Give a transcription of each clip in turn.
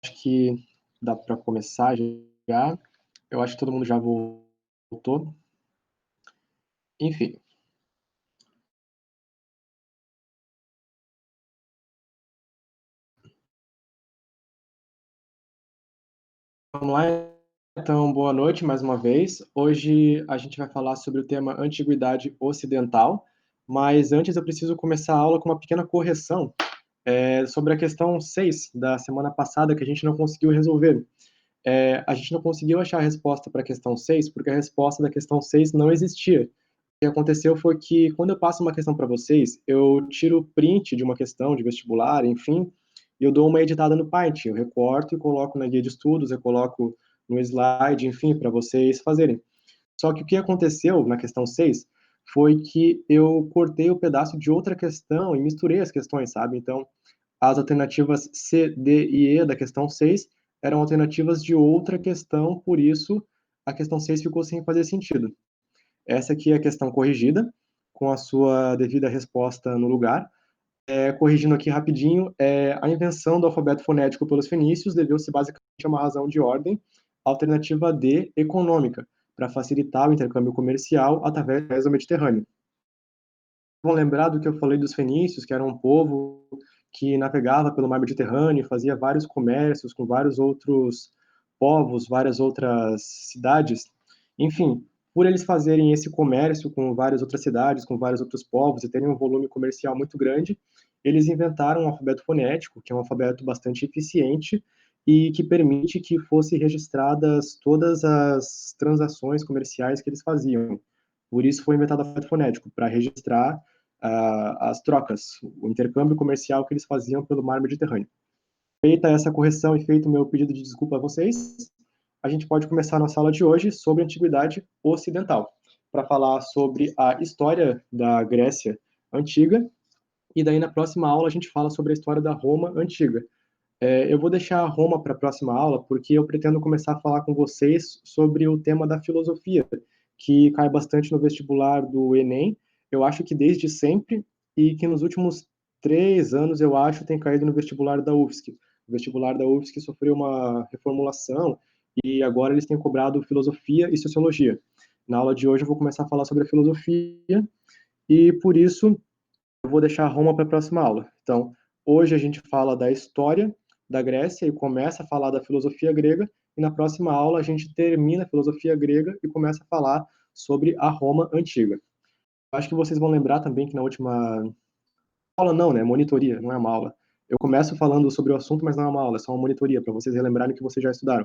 Acho que dá para começar já. Eu acho que todo mundo já voltou. Enfim, vamos lá. Então, boa noite mais uma vez. Hoje a gente vai falar sobre o tema Antiguidade Ocidental, mas antes eu preciso começar a aula com uma pequena correção sobre a questão 6 da semana passada que a gente não conseguiu resolver. A gente não conseguiu achar a resposta para a questão 6 porque a resposta da questão 6 não existia. O que aconteceu foi que, quando eu passo uma questão para vocês, eu tiro print de uma questão de vestibular, enfim, e eu dou uma editada no Paint. Eu recorto e coloco na guia de estudos, eu coloco no slide, enfim, para vocês fazerem. Só que o que aconteceu na questão 6 foi que eu cortei o pedaço de outra questão e misturei as questões, sabe? Então, as alternativas C, D e E da questão 6 eram alternativas de outra questão, por isso a questão 6 ficou sem fazer sentido. Essa aqui é a questão corrigida, com a sua devida resposta no lugar. Corrigindo aqui rapidinho, a invenção do alfabeto fonético pelos fenícios deveu-se basicamente a uma razão de ordem, alternativa D, econômica, para facilitar o intercâmbio comercial através do Mediterrâneo. Vão lembrar do que eu falei dos fenícios, que era um povo que navegava pelo mar Mediterrâneo, fazia vários comércios com vários outros povos, várias outras cidades. Enfim, por eles fazerem esse comércio com várias outras cidades, com vários outros povos e terem um volume comercial muito grande, eles inventaram um alfabeto fonético, que é um alfabeto bastante eficiente e que permite que fossem registradas todas as transações comerciais que eles faziam. Por isso foi inventado o alfabeto fonético, para registrar as trocas, o intercâmbio comercial que eles faziam pelo mar Mediterrâneo. Feita essa correção e feito o meu pedido de desculpa a vocês, a gente pode começar a nossa aula de hoje sobre a Antiguidade Ocidental, para falar sobre a história da Grécia Antiga, e daí na próxima aula a gente fala sobre a história da Roma Antiga. Eu vou deixar Roma para a próxima aula, porque eu pretendo começar a falar com vocês sobre o tema da filosofia, que cai bastante no vestibular do Enem, eu acho que desde sempre, e que nos últimos 3 anos, eu acho, tem caído no vestibular da UFSC. O vestibular da UFSC sofreu uma reformulação, e agora eles têm cobrado filosofia e sociologia. Na aula de hoje eu vou começar a falar sobre a filosofia, e por isso eu vou deixar Roma para a próxima aula. Então, hoje a gente fala da história da Grécia e começa a falar da filosofia grega, e na próxima aula a gente termina a filosofia grega e começa a falar sobre a Roma antiga. Acho que vocês vão lembrar também que na última aula, não, né? Monitoria, não é uma aula. Eu começo falando sobre o assunto, mas não é uma aula, é só uma monitoria, para vocês relembrarem que vocês já estudaram.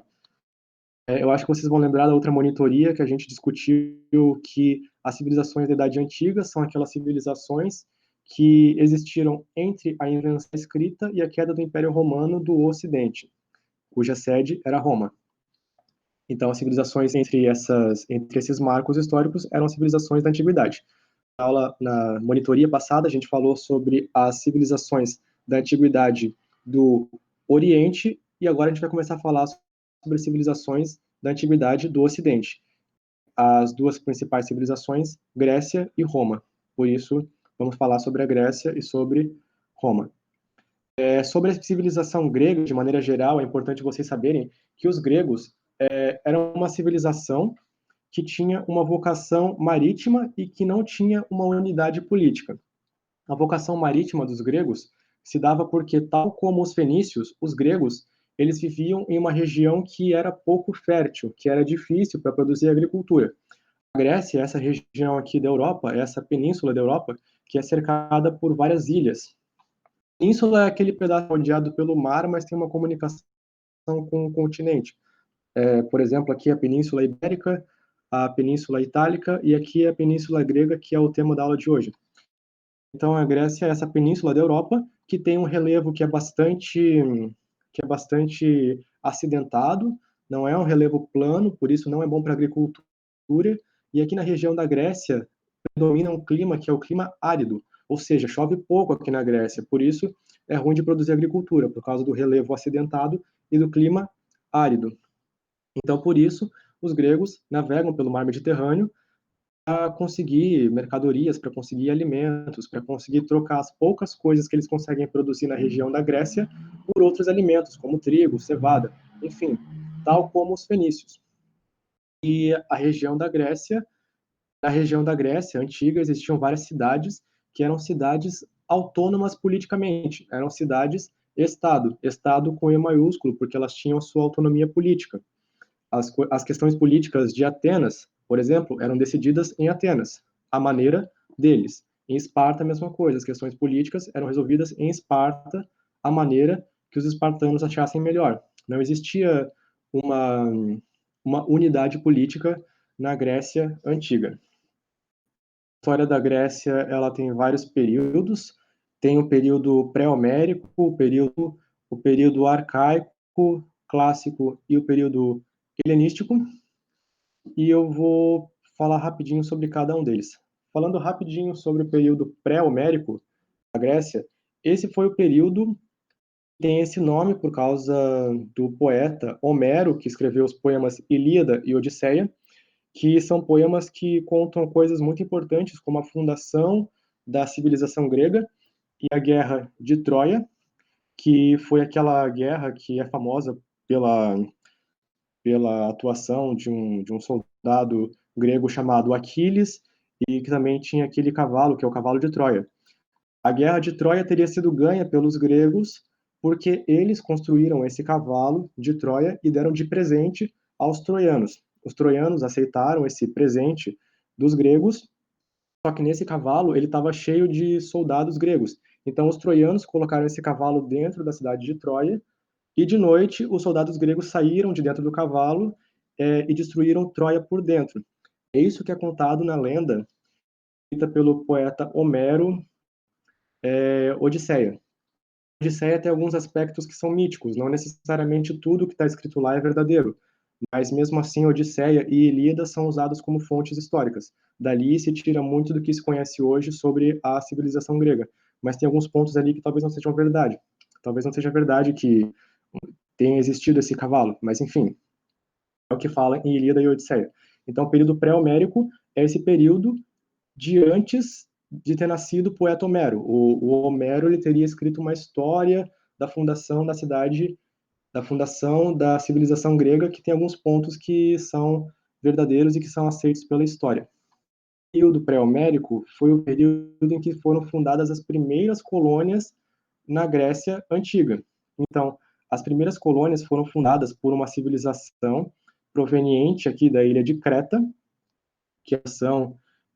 Eu acho que vocês vão lembrar da outra monitoria que a gente discutiu, que as civilizações da Idade Antiga são aquelas civilizações que existiram entre a invenção escrita e a queda do Império Romano do Ocidente, cuja sede era Roma. Então, as civilizações entre esses marcos históricos eram civilizações da antiguidade. Na monitoria passada, a gente falou sobre as civilizações da antiguidade do Oriente, e agora a gente vai começar a falar sobre civilizações da antiguidade do Ocidente. As duas principais civilizações, Grécia e Roma. Por isso, vamos falar sobre a Grécia e sobre Roma. Sobre a civilização grega, de maneira geral, é importante vocês saberem que os gregos eram uma civilização que tinha uma vocação marítima e que não tinha uma unidade política. A vocação marítima dos gregos se dava porque, tal como os fenícios, os gregos, eles viviam em uma região que era pouco fértil, que era difícil para produzir agricultura. A Grécia, essa região aqui da Europa, essa península da Europa, que é cercada por várias ilhas. A península é aquele pedaço rodeado pelo mar, mas tem uma comunicação com o continente. Por exemplo, aqui é a Península Ibérica, a Península Itálica e aqui é a Península Grega, que é o tema da aula de hoje. Então, a Grécia é essa península da Europa que tem um relevo que é bastante acidentado, não é um relevo plano, por isso não é bom para agricultura. E aqui na região da Grécia predomina um clima que é o clima árido, ou seja, chove pouco aqui na Grécia, por isso é ruim de produzir agricultura, por causa do relevo acidentado e do clima árido. Então, por isso, os gregos navegam pelo mar Mediterrâneo para conseguir mercadorias, para conseguir alimentos, para conseguir trocar as poucas coisas que eles conseguem produzir na região da Grécia por outros alimentos, como trigo, cevada, enfim, tal como os fenícios. E a região da Grécia, na região da Grécia antiga, existiam várias cidades que eram cidades autônomas politicamente, eram cidades-estado, estado com E maiúsculo, porque elas tinham sua autonomia política. As questões políticas de Atenas, por exemplo, eram decididas em Atenas, à maneira deles. Em Esparta, a mesma coisa, as questões políticas eram resolvidas em Esparta, à maneira que os espartanos achassem melhor. Não existia uma, uma unidade política na Grécia antiga. A história da Grécia ela tem vários períodos. Tem o período pré-homérico, o período arcaico, clássico e o período helenístico. E eu vou falar rapidinho sobre cada um deles. Falando rapidinho sobre o período pré-homérico da Grécia, esse foi o período que tem esse nome por causa do poeta Homero, que escreveu os poemas Ilíada e Odisseia, que são poemas que contam coisas muito importantes, como a fundação da civilização grega e a Guerra de Troia, que foi aquela guerra que é famosa pela, pela atuação de um soldado grego chamado Aquiles, e que também tinha aquele cavalo, que é o cavalo de Troia. A Guerra de Troia teria sido ganha pelos gregos porque eles construíram esse cavalo de Troia e deram de presente aos troianos. Os troianos aceitaram esse presente dos gregos, só que nesse cavalo ele estava cheio de soldados gregos. Então os troianos colocaram esse cavalo dentro da cidade de Troia e de noite os soldados gregos saíram de dentro do cavalo e destruíram Troia por dentro. É isso que é contado na lenda escrita pelo poeta Homero, Odisseia. Odisseia tem alguns aspectos que são míticos, não necessariamente tudo que está escrito lá é verdadeiro, mas mesmo assim Odisseia e Ilíada são usados como fontes históricas. Dali se tira muito do que se conhece hoje sobre a civilização grega, mas tem alguns pontos ali que talvez não sejam verdade. Talvez não seja verdade que tenha existido esse cavalo, mas enfim, é o que fala em Ilíada e Odisseia. Então, o período pré-homérico é esse período de antes de ter nascido o poeta Homero. O Homero ele teria escrito uma história da fundação da cidade, da fundação da civilização grega, que tem alguns pontos que são verdadeiros e que são aceitos pela história. O período pré-homérico foi o período em que foram fundadas as primeiras colônias na Grécia Antiga. Então, as primeiras colônias foram fundadas por uma civilização proveniente aqui da ilha de Creta,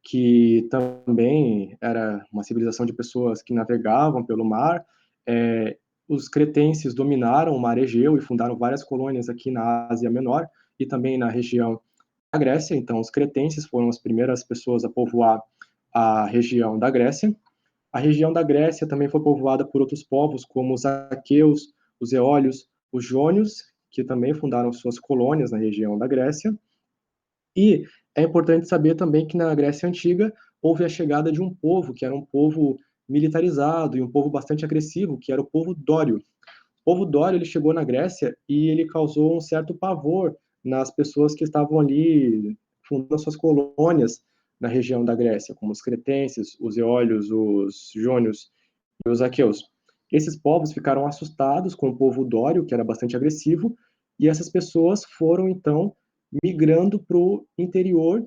que também era uma civilização de pessoas que navegavam pelo mar. Os cretenses dominaram o mar Egeu e fundaram várias colônias aqui na Ásia Menor e também na região da Grécia. Então, os cretenses foram as primeiras pessoas a povoar a região da Grécia. A região da Grécia também foi povoada por outros povos, como os aqueus, os eólios, os jônios, que também fundaram suas colônias na região da Grécia. E é importante saber também que na Grécia Antiga houve a chegada de um povo, que era um povo militarizado e um povo bastante agressivo, que era o povo dório. O povo dório ele chegou na Grécia e ele causou um certo pavor nas pessoas que estavam ali fundando suas colônias na região da Grécia, como os cretenses, os eólios, os jônios e os aqueus. Esses povos ficaram assustados com o povo dório, que era bastante agressivo, e essas pessoas foram então migrando para o interior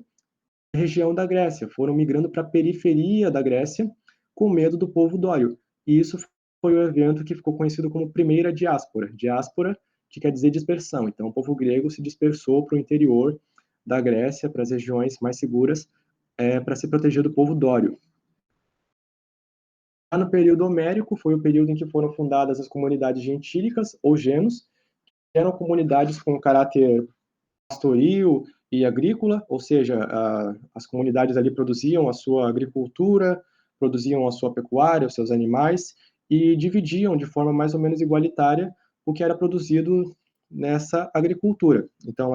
da região da Grécia, foram migrando para a periferia da Grécia com medo do povo dório. E isso foi o evento que ficou conhecido como Primeira Diáspora. Diáspora, que quer dizer dispersão. Então, o povo grego se dispersou para o interior da Grécia, para as regiões mais seguras, para se proteger do povo dório. Já no período homérico, foi o período em que foram fundadas as comunidades gentílicas, ou genos, que eram comunidades com caráter pastoril e agrícola, ou seja, as comunidades ali produziam a sua agricultura, produziam a sua pecuária, os seus animais, e dividiam de forma mais ou menos igualitária o que era produzido nessa agricultura. Então,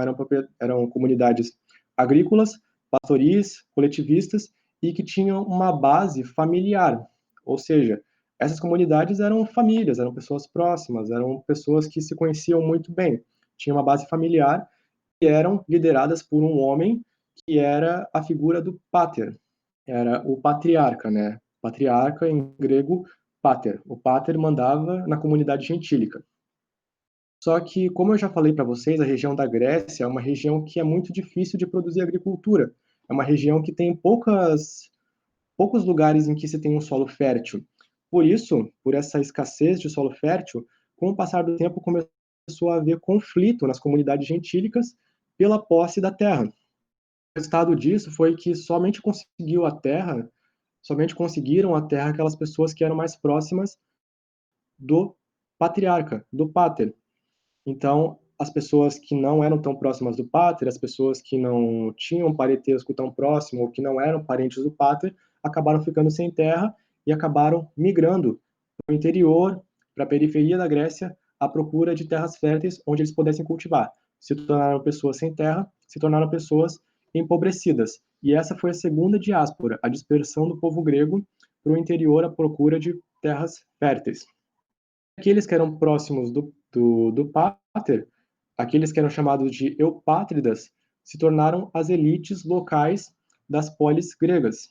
eram comunidades agrícolas, pastoris, coletivistas, e que tinham uma base familiar, ou seja, essas comunidades eram famílias, eram pessoas próximas, eram pessoas que se conheciam muito bem, tinha uma base familiar e eram lideradas por um homem que era a figura do pater, era o patriarca, né? Patriarca em grego, pater. O pater mandava na comunidade gentílica. Só que, como eu já falei para vocês, a região da Grécia é uma região que é muito difícil de produzir agricultura. É uma região que tem poucos lugares em que se tem um solo fértil. Por isso, por essa escassez de solo fértil, com o passar do tempo começou a haver conflito nas comunidades gentílicas pela posse da terra. O resultado disso foi que somente conseguiram a terra aquelas pessoas que eram mais próximas do patriarca, do pater. Então, as pessoas que não eram tão próximas do pater, as pessoas que não tinham parentesco tão próximo ou que não eram parentes do pater, acabaram ficando sem terra e acabaram migrando para o interior, para a periferia da Grécia, à procura de terras férteis onde eles pudessem cultivar. Se tornaram pessoas sem terra, se tornaram pessoas empobrecidas. E essa foi a segunda diáspora, a dispersão do povo grego para o interior à procura de terras férteis. Aqueles que eram próximos do pater, aqueles que eram chamados de eupátridas, se tornaram as elites locais das polis gregas,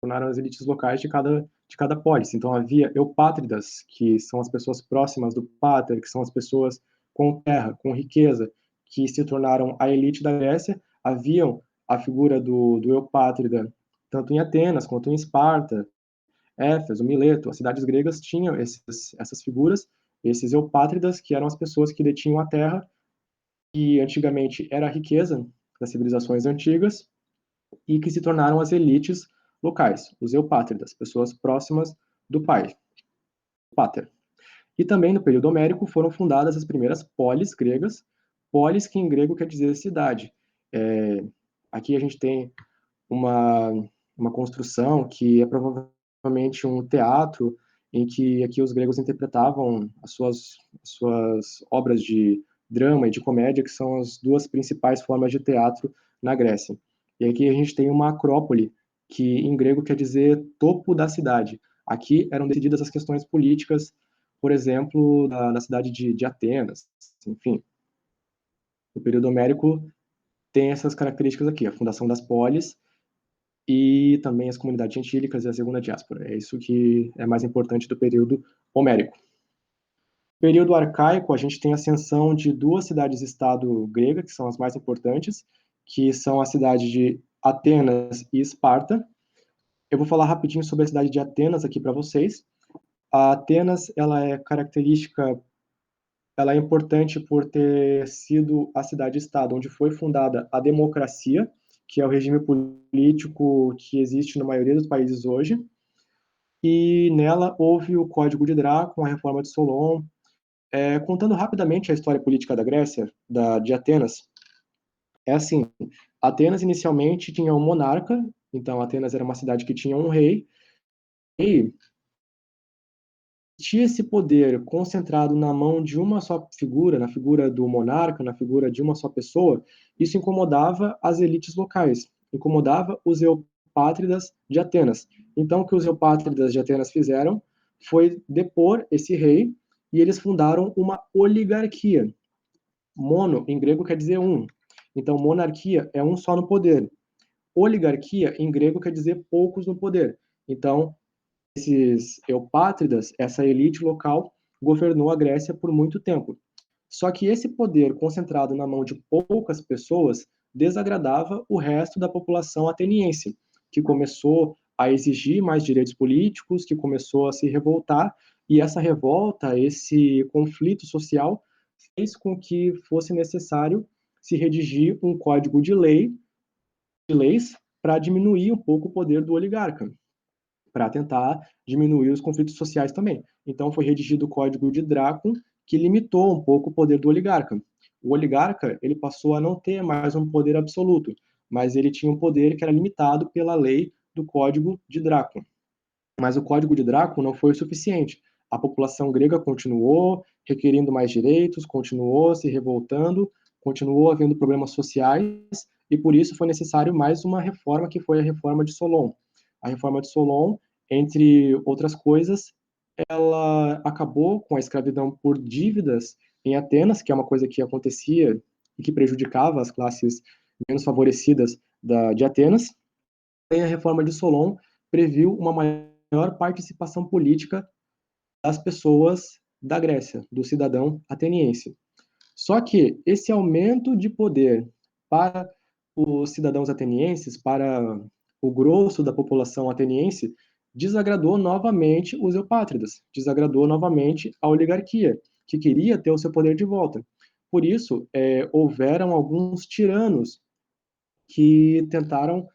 tornaram as elites locais de cada polis. Então havia eupátridas, que são as pessoas próximas do pater, que são as pessoas com terra, com riqueza, que se tornaram a elite da Grécia. Haviam a figura do eupátrida, tanto em Atenas quanto em Esparta, Éfeso, Mileto, as cidades gregas tinham essas figuras, esses eupátridas, que eram as pessoas que detinham a terra, que antigamente era a riqueza das civilizações antigas, e que se tornaram as elites locais, os eupátridas, pessoas próximas do pai, pater. E também no período homérico foram fundadas as primeiras polis gregas, polis que em grego quer dizer cidade. Aqui a gente tem uma, uma construção que é provavelmente um teatro em que aqui os gregos interpretavam as suas obras de drama e de comédia, que são as duas principais formas de teatro na Grécia. E aqui a gente tem uma acrópole, que em grego quer dizer topo da cidade. Aqui eram decididas as questões políticas, por exemplo, da cidade de Atenas, enfim. O período homérico tem essas características aqui, a fundação das polis, e também as comunidades gentílicas e a segunda diáspora. É isso que é mais importante do período homérico. No período arcaico, a gente tem a ascensão de duas cidades-estado gregas, que são as mais importantes, que são a cidade de Atenas e Esparta. Eu vou falar rapidinho sobre a cidade de Atenas aqui para vocês. A Atenas, ela é importante por ter sido a cidade-estado onde foi fundada a democracia, que é o regime político que existe na maioria dos países hoje. E nela houve o Código de Drácula, a Reforma de Solon. Contando rapidamente a história política da Grécia, de Atenas, é assim: Atenas inicialmente tinha um monarca, então Atenas era uma cidade que tinha um rei, e tinha esse poder concentrado na mão de uma só figura, na figura do monarca, na figura de uma só pessoa. Isso incomodava as elites locais, incomodava os eupátridas de Atenas. Então, o que os eupátridas de Atenas fizeram foi depor esse rei, e eles fundaram uma oligarquia. Mono, em grego, quer dizer um. Então, monarquia é um só no poder. Oligarquia, em grego, quer dizer poucos no poder. Então, esses eupátridas, essa elite local, governou a Grécia por muito tempo. Só que esse poder concentrado na mão de poucas pessoas desagradava o resto da população ateniense, que começou a exigir mais direitos políticos, que começou a se revoltar, e essa revolta, esse conflito social, fez com que fosse necessário se redigir um código de leis para diminuir um pouco o poder do oligarca, para tentar diminuir os conflitos sociais também. Então foi redigido o Código de Drácula, que limitou um pouco o poder do oligarca. O oligarca, ele passou a não ter mais um poder absoluto, mas ele tinha um poder que era limitado pela lei do Código de Drácula. Mas o Código de Drácula não foi o suficiente. A população grega continuou requerindo mais direitos, continuou se revoltando, continuou havendo problemas sociais, e por isso foi necessário mais uma reforma, que foi a Reforma de Solon. A Reforma de Solon, entre outras coisas, ela acabou com a escravidão por dívidas em Atenas, que é uma coisa que acontecia e que prejudicava as classes menos favorecidas de Atenas, e a reforma de Solon previu uma maior participação política das pessoas da Grécia, do cidadão ateniense. Só que esse aumento de poder para os cidadãos atenienses, para o grosso da população ateniense, desagradou novamente os eupátridas, desagradou novamente a oligarquia, que queria ter o seu poder de volta. Por isso, houveram alguns tiranos que tentaram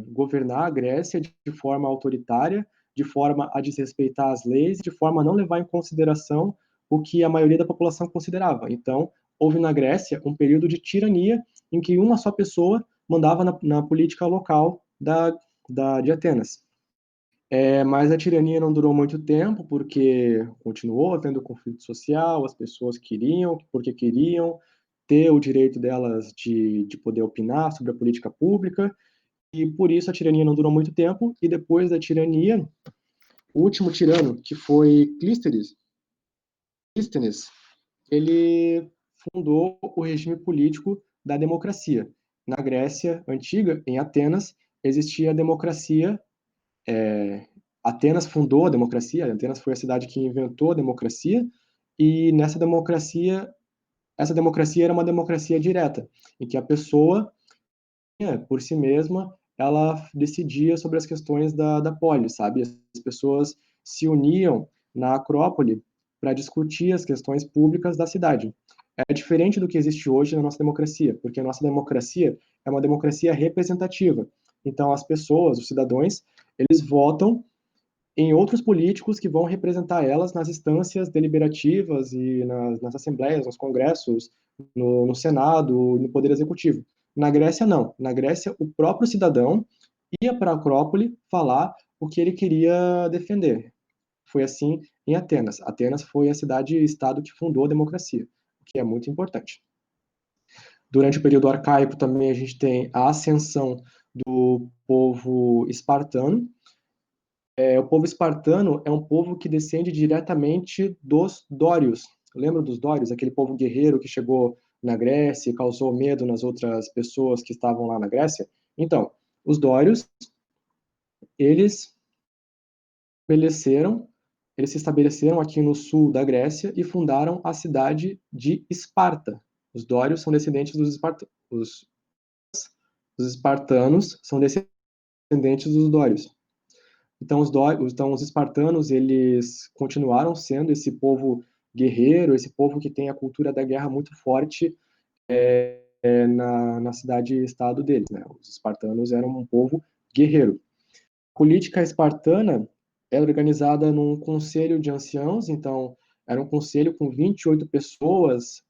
governar a Grécia de forma autoritária, de forma a desrespeitar as leis, de forma a não levar em consideração o que a maioria da população considerava. Então, houve na Grécia um período de tirania em que uma só pessoa mandava na política local de Atenas. Mas a tirania não durou muito tempo, porque continuou havendo conflito social, as pessoas queriam, porque queriam ter o direito delas de poder opinar sobre a política pública, e por isso a tirania não durou muito tempo, e depois da tirania, o último tirano, que foi Clístenes, ele fundou o regime político da democracia. Na Grécia antiga, em Atenas, existia a democracia. Atenas fundou a democracia, Atenas foi a cidade que inventou a democracia, e essa democracia era uma democracia direta, em que a pessoa, por si mesma, ela decidia sobre as questões da polis, sabe? As pessoas se uniam na Acrópole para discutir as questões públicas da cidade. É diferente do que existe hoje na nossa democracia, porque a nossa democracia é uma democracia representativa. Então, as pessoas, os cidadãos, eles votam em outros políticos que vão representar elas nas instâncias deliberativas e nas assembleias, nos congressos, no Senado, no Poder Executivo. Na Grécia, não. Na Grécia, o próprio cidadão ia para a Acrópole falar o que ele queria defender. Foi assim em Atenas. Atenas foi a cidade-estado que fundou a democracia, o que é muito importante. Durante o período arcaico também a gente tem a ascensão do povo espartano. O povo espartano é um povo que descende diretamente dos dórios. Lembra dos dórios? Aquele povo guerreiro que chegou na Grécia e causou medo nas outras pessoas que estavam lá na Grécia? Então, os dórios, eles estabeleceram, eles se estabeleceram aqui no sul da Grécia e fundaram a cidade de Esparta. Os dórios são descendentes dos espartanos. Os espartanos são descendentes dos dórios. Então, os espartanos, eles continuaram sendo esse povo guerreiro, esse povo que tem a cultura da guerra muito forte na cidade-estado deles, né? Os espartanos eram um povo guerreiro. A política espartana era organizada num conselho de anciãos, então era um conselho com 28 pessoas,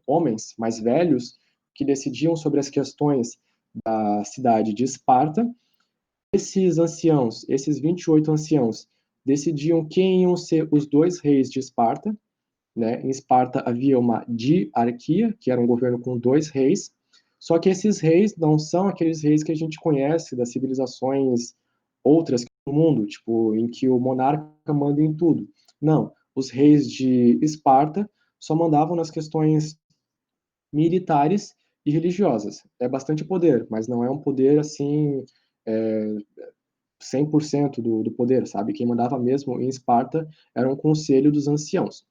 homens mais velhos, que decidiam sobre as questões da cidade de Esparta. Esses anciãos, esses 28 anciãos, decidiam quem iam ser os dois reis de Esparta, né? Em Esparta havia uma diarquia, que era um governo com dois reis, só que esses reis não são aqueles reis que a gente conhece das civilizações outras do mundo, tipo, em que o monarca manda em tudo. Não, os reis de Esparta só mandavam nas questões militares e religiosas. É bastante poder, mas não é um poder assim, é, 100% do poder, sabe? Quem mandava mesmo em Esparta era um conselho dos anciãos.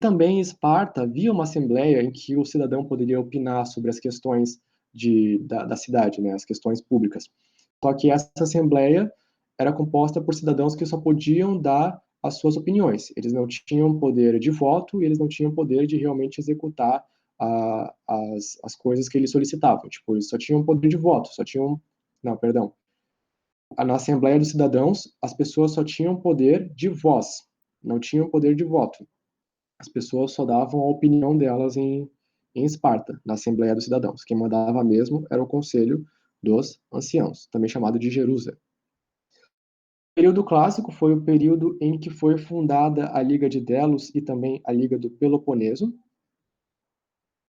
Também em Esparta havia uma assembleia em que o cidadão poderia opinar sobre as questões da cidade, né, as questões públicas. Só que essa assembleia era composta por cidadãos que só podiam dar as suas opiniões. Eles não tinham poder de voto e eles não tinham poder de realmente executar as coisas que eles solicitavam. Tipo, eles só tinham poder de voto, só tinham... Não, perdão. Na Assembleia dos Cidadãos, as pessoas só tinham poder de voz, não tinham poder de voto. As pessoas só davam a opinião delas em Esparta, na Assembleia dos Cidadãos. Quem mandava mesmo era o Conselho dos Anciãos, também chamado de Jerusa. O período clássico foi o período em que foi fundada a Liga de Delos e também a Liga do Peloponeso.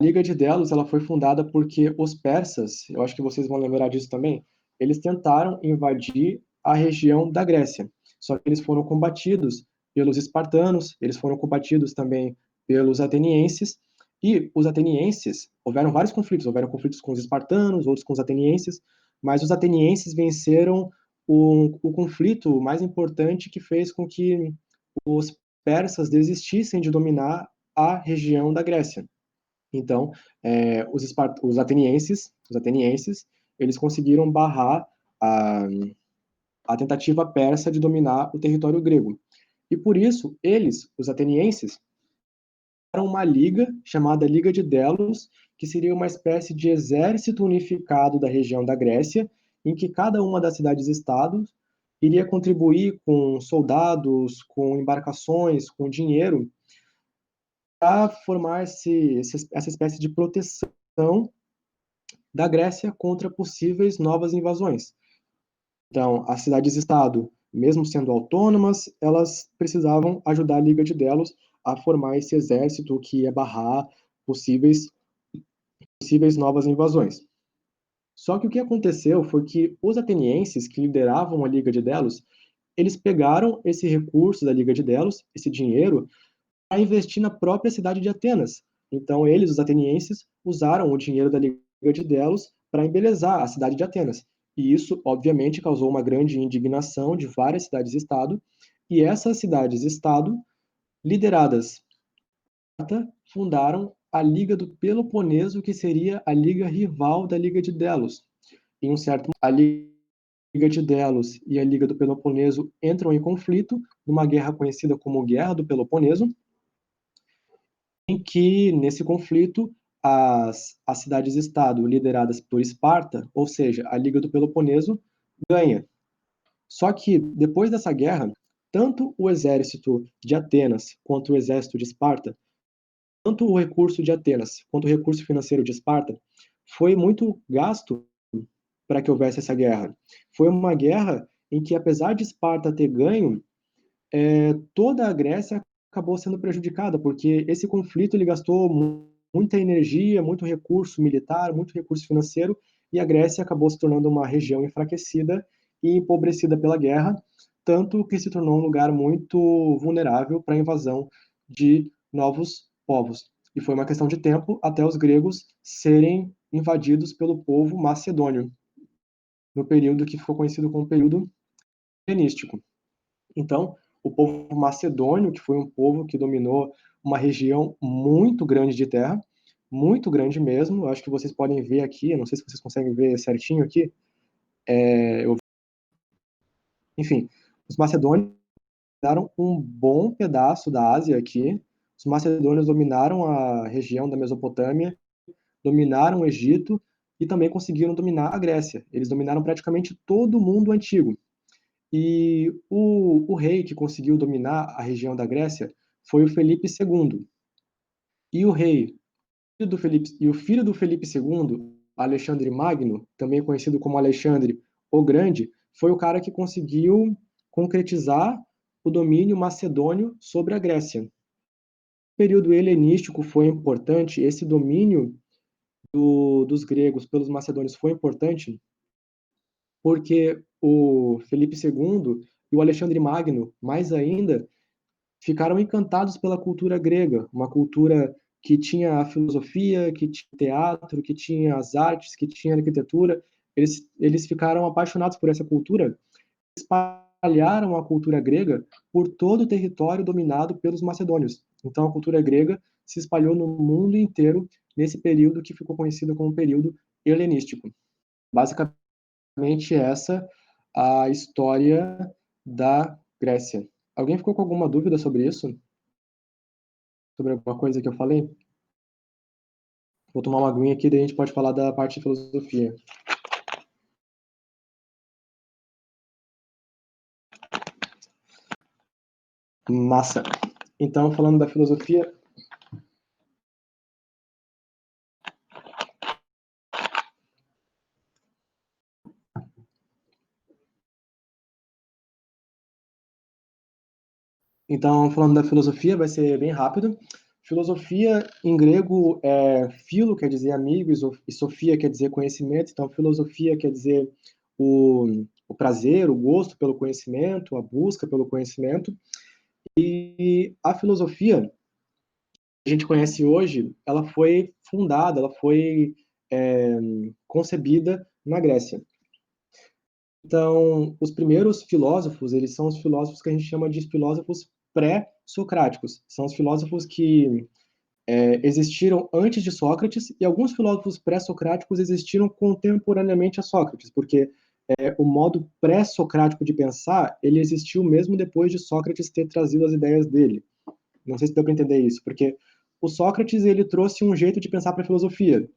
A Liga de Delos ela foi fundada porque os persas, eu acho que vocês vão lembrar disso também, eles tentaram invadir a região da Grécia. Só que eles foram combatidos pelos espartanos, eles foram combatidos também pelos atenienses, E os atenienses, houveram vários conflitos, houveram conflitos com os espartanos, outros com os atenienses, mas os atenienses venceram o conflito mais importante que fez com que os persas desistissem de dominar a região da Grécia. Então, os atenienses, eles conseguiram barrar a tentativa persa de dominar o território grego. E por isso, os atenienses, criaram uma liga chamada Liga de Delos, que seria uma espécie de exército unificado da região da Grécia, em que cada uma das cidades-estados iria contribuir com soldados, com embarcações, com dinheiro, para formar essa espécie de proteção da Grécia contra possíveis novas invasões. Então, as cidades-estado, mesmo sendo autônomas, elas precisavam ajudar a Liga de Delos a formar esse exército que ia barrar possíveis novas invasões. Só que o que aconteceu foi que os atenienses, que lideravam a Liga de Delos, eles pegaram esse recurso da Liga de Delos, esse dinheiro, para investir na própria cidade de Atenas. Então, eles, os atenienses, usaram o dinheiro da Liga de Delos para embelezar a cidade de Atenas. E isso, obviamente, causou uma grande indignação de várias cidades-estado, e essas cidades-estado, lideradas, fundaram a Liga do Peloponeso, que seria a liga rival da Liga de Delos. Em um certo a Liga de Delos e a Liga do Peloponeso entram em conflito numa guerra conhecida como Guerra do Peloponeso, em que, nesse conflito, as cidades-estado lideradas por Esparta, ou seja, a Liga do Peloponeso, ganha. Só que, depois dessa guerra, tanto o exército de Atenas quanto o exército de Esparta, tanto o recurso de Atenas quanto o recurso financeiro de Esparta, foi muito gasto para que houvesse essa guerra. Foi uma guerra em que, apesar de Esparta ter ganho, toda a Grécia acabou sendo prejudicada, porque esse conflito ele gastou muita energia, muito recurso militar, muito recurso financeiro, e a Grécia acabou se tornando uma região enfraquecida e empobrecida pela guerra, tanto que se tornou um lugar muito vulnerável para a invasão de novos povos. E foi uma questão de tempo até os gregos serem invadidos pelo povo macedônio, no período que ficou conhecido como período helenístico. Então, o povo macedônio, que foi um povo que dominou uma região muito grande de terra, muito grande mesmo, eu acho que vocês podem ver aqui, eu não sei se vocês conseguem ver certinho aqui, enfim, os macedônios dominaram um bom pedaço da Ásia aqui, os macedônios dominaram a região da Mesopotâmia, dominaram o Egito e também conseguiram dominar a Grécia. Eles dominaram praticamente todo o mundo antigo. E o rei que conseguiu dominar a região da Grécia foi o Felipe II. E o rei e o filho do Felipe II, Alexandre Magno, também conhecido como Alexandre o Grande, foi o cara que conseguiu concretizar o domínio macedônio sobre a Grécia. O período helenístico foi importante, esse domínio dos gregos pelos macedônios foi importante porque o Felipe II e o Alexandre Magno, mais ainda, ficaram encantados pela cultura grega, uma cultura que tinha a filosofia, que tinha o teatro, que tinha as artes, que tinha a arquitetura. Eles ficaram apaixonados por essa cultura, espalharam a cultura grega por todo o território dominado pelos macedônios. Então, a cultura grega se espalhou no mundo inteiro nesse período que ficou conhecido como período helenístico. Basicamente, essa a história da Grécia. Alguém ficou com alguma dúvida sobre isso? Sobre alguma coisa que eu falei? Vou tomar uma aguinha aqui, daí a gente pode falar da parte de filosofia. Massa. Então, falando da filosofia. Então, falando da filosofia, vai ser bem rápido. Filosofia, em grego, philo quer dizer amigo, e sofia quer dizer conhecimento. Então, filosofia quer dizer o prazer, o gosto pelo conhecimento, a busca pelo conhecimento. E a filosofia a gente conhece hoje, ela foi fundada, ela foi é, concebida na Grécia. Então, os primeiros filósofos, eles são os filósofos que a gente chama de filósofos pré-socráticos. São os filósofos que existiram antes de Sócrates, e alguns filósofos pré-socráticos existiram contemporaneamente a Sócrates, porque o modo pré-socrático de pensar, ele existiu mesmo depois de Sócrates ter trazido as ideias dele. Não sei se deu para entender isso, porque o Sócrates, ele trouxe um jeito de pensar para a filosofia,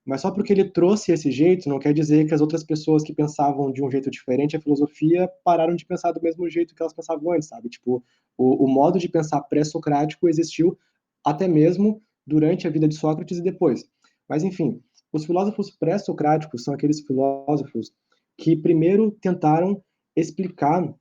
mas só porque ele trouxe esse jeito, não quer dizer que as outras pessoas que pensavam de um jeito diferente a filosofia pararam de pensar do mesmo jeito que elas pensavam antes, sabe? Tipo, o modo de pensar pré-socrático existiu até mesmo durante a vida de Sócrates e depois. Mas, enfim, os filósofos pré-socráticos são aqueles filósofos que primeiro tentaram explicar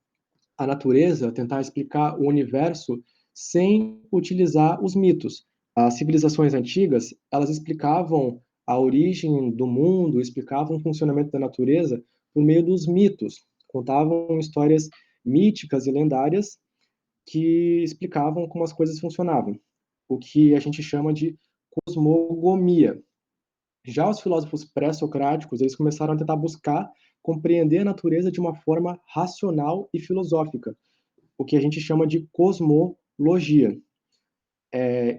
a natureza, tentar explicar o universo sem utilizar os mitos. As civilizações antigas, elas explicavam a origem do mundo, explicavam o funcionamento da natureza por meio dos mitos. Contavam histórias míticas e lendárias que explicavam como as coisas funcionavam, o que a gente chama de cosmogonia. Já os filósofos pré-socráticos, eles começaram a tentar buscar compreender a natureza de uma forma racional e filosófica, o que a gente chama de cosmologia.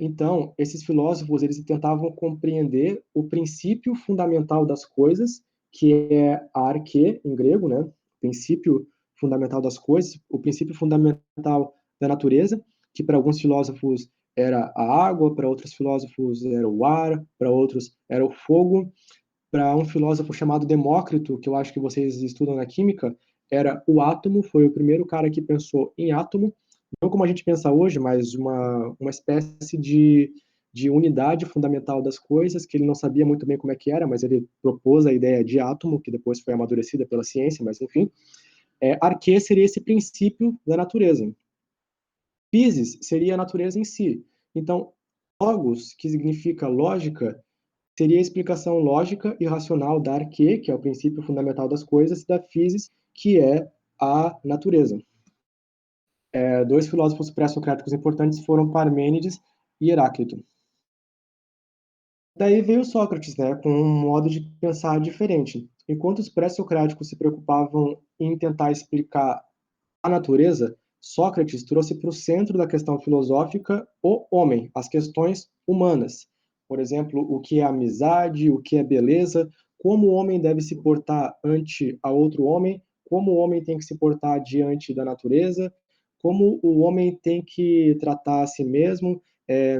Então, esses filósofos, eles tentavam compreender o princípio fundamental das coisas, que é a arquê, em grego, né? Princípio fundamental das coisas, o princípio fundamental da natureza, que para alguns filósofos era a água, para outros filósofos era o ar, para outros era o fogo, para um filósofo chamado Demócrito, que eu acho que vocês estudam na química, era o átomo, foi o primeiro cara que pensou em átomo, não como a gente pensa hoje, mas uma espécie de unidade fundamental das coisas, que ele não sabia muito bem como é que era, mas ele propôs a ideia de átomo, que depois foi amadurecida pela ciência, mas enfim. Arquê seria esse princípio da natureza. Physis seria a natureza em si. Então, logos, que significa lógica, seria a explicação lógica e racional da arquê, que é o princípio fundamental das coisas, e da physis, que é a natureza. Dois filósofos pré-socráticos importantes foram Parmênides e Heráclito. Daí veio Sócrates, né, com um modo de pensar diferente. Enquanto os pré-socráticos se preocupavam em tentar explicar a natureza, Sócrates trouxe para o centro da questão filosófica o homem, as questões humanas. Por exemplo, o que é amizade, o que é beleza, como o homem deve se portar ante a outro homem, como o homem tem que se portar diante da natureza, como o homem tem que tratar a si mesmo, é,